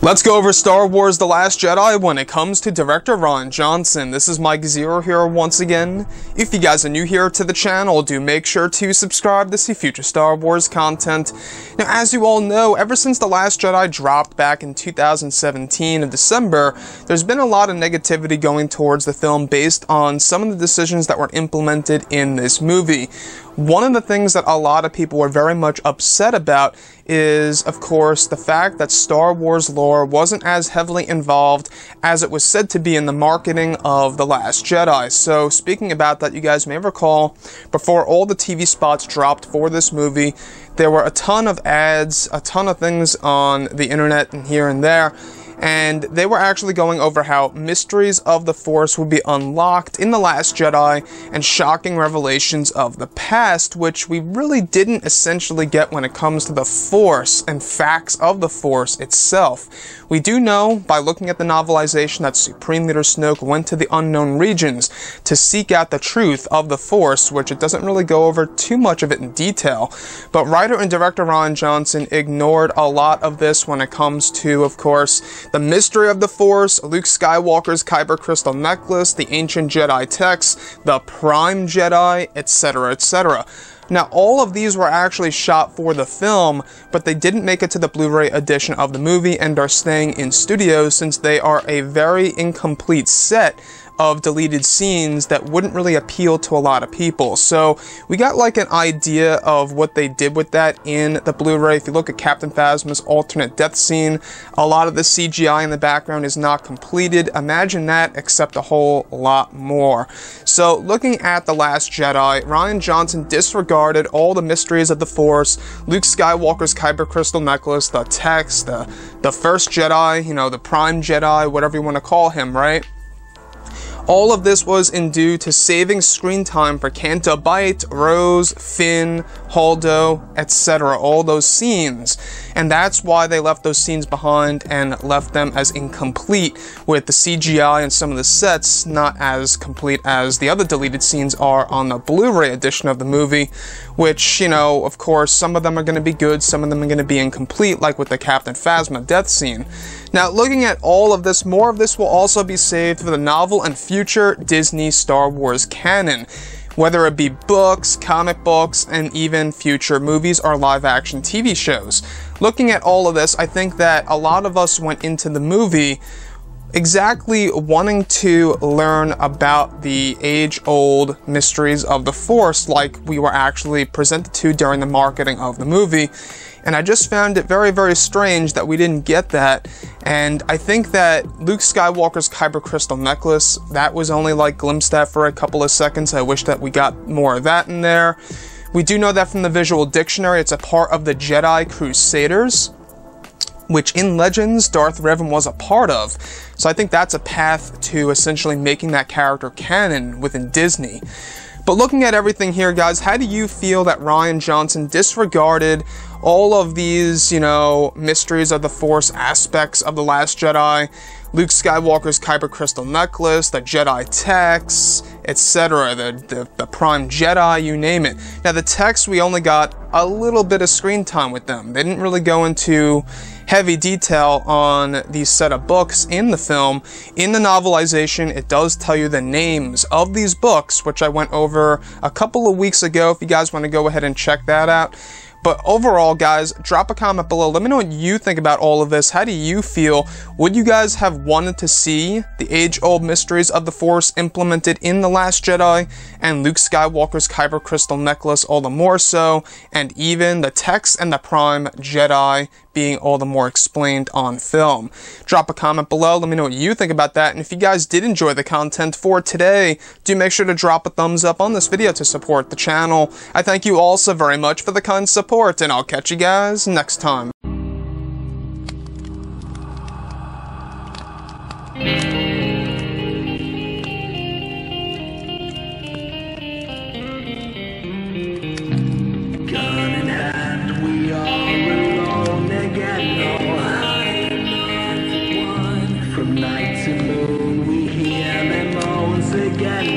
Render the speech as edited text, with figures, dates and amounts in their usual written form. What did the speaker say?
Let's go over Star Wars The Last Jedi when it comes to director Rian Johnson. This is Mike Zero here once again. If you guys are new here to the channel, do make sure to subscribe to see future Star Wars content. Now, as you all know, ever since The Last Jedi dropped back in 2017 in December, there's been a lot of negativity going towards the film based on some of the decisions that were implemented in this movie. One of the things that a lot of people were very much upset about is, of course, the fact that Star Wars lore wasn't as heavily involved as it was said to be in the marketing of The Last Jedi. So, speaking about that, you guys may recall, before all the TV spots dropped for this movie, there were a ton of ads, a ton of things on the internet and here and there, and they were actually going over how mysteries of the Force would be unlocked in The Last Jedi and shocking revelations of the past, which we really didn't essentially get when it comes to the Force and facts of the Force itself. We do know, by looking at the novelization, that Supreme Leader Snoke went to the unknown regions to seek out the truth of the Force, which it doesn't really go over too much of it in detail. But writer and director Rian Johnson ignored a lot of this when it comes to, of course, the mystery of the Force, Luke Skywalker's Kyber crystal necklace, the ancient Jedi texts, the Prime Jedi, etc., etc. Now, all of these were actually shot for the film, but they didn't make it to the Blu-ray edition of the movie and are staying in studios since they are a very incomplete set of deleted scenes that wouldn't really appeal to a lot of people. So we got like an idea of what they did with that in the Blu-ray. If you look at Captain Phasma's alternate death scene, a lot of the CGI in the background is not completed. Imagine that, except a whole lot more. So looking at The Last Jedi, Rian Johnson disregarded all the mysteries of the Force, Luke Skywalker's Kyber crystal necklace, the text, the first Jedi, you know, the Prime Jedi, whatever you want to call him, right? All of this was in due to saving screen time for Canto Bight, Rose, Finn, Holdo, etc. All those scenes. And that's why they left those scenes behind and left them as incomplete, with the CGI and some of the sets not as complete as the other deleted scenes are on the Blu-ray edition of the movie, which, you know, of course, some of them are going to be good, some of them are going to be incomplete, like with the Captain Phasma death scene. Now, looking at all of this, more of this will also be saved for the novel and future Disney Star Wars canon, whether it be books, comic books, and even future movies or live-action TV shows. Looking at all of this, I think that a lot of us went into the movie exactly wanting to learn about the age-old mysteries of the Force like we were actually presented to during the marketing of the movie. And I just found it very, very strange that we didn't get that. And I think that Luke Skywalker's Kyber crystal necklace, that was only like glimpsed at for a couple of seconds. I wish that we got more of that in there. We do know that from the visual dictionary, it's a part of the Jedi Crusaders, which in Legends, Darth Revan was a part of. So I think that's a path to essentially making that character canon within Disney. But looking at everything here, guys, how do you feel that Rian Johnson disregarded all of these, you know, mysteries of the Force aspects of The Last Jedi, Luke Skywalker's Kyber crystal necklace, the Jedi texts, etc., the Prime Jedi, you name it. Now, the texts, we only got a little bit of screen time with them. They didn't really go into heavy detail on these set of books in the film. In the novelization, it does tell you the names of these books, which I went over a couple of weeks ago, if you guys want to go ahead and check that out. But overall, guys, drop a comment below. Let me know what you think about all of this. How do you feel? Would you guys have wanted to see the age-old mysteries of the Force implemented in The Last Jedi, and Luke Skywalker's Kyber crystal necklace all the more so, and even the text and the Prime Jedi being all the more explained on film? Drop a comment below. Let me know what you think about that. And if you guys did enjoy the content for today, do make sure to drop a thumbs up on this video to support the channel. I thank you all so very much for the kind support, and I'll catch you guys next time. From night to moon, we hear them moans again.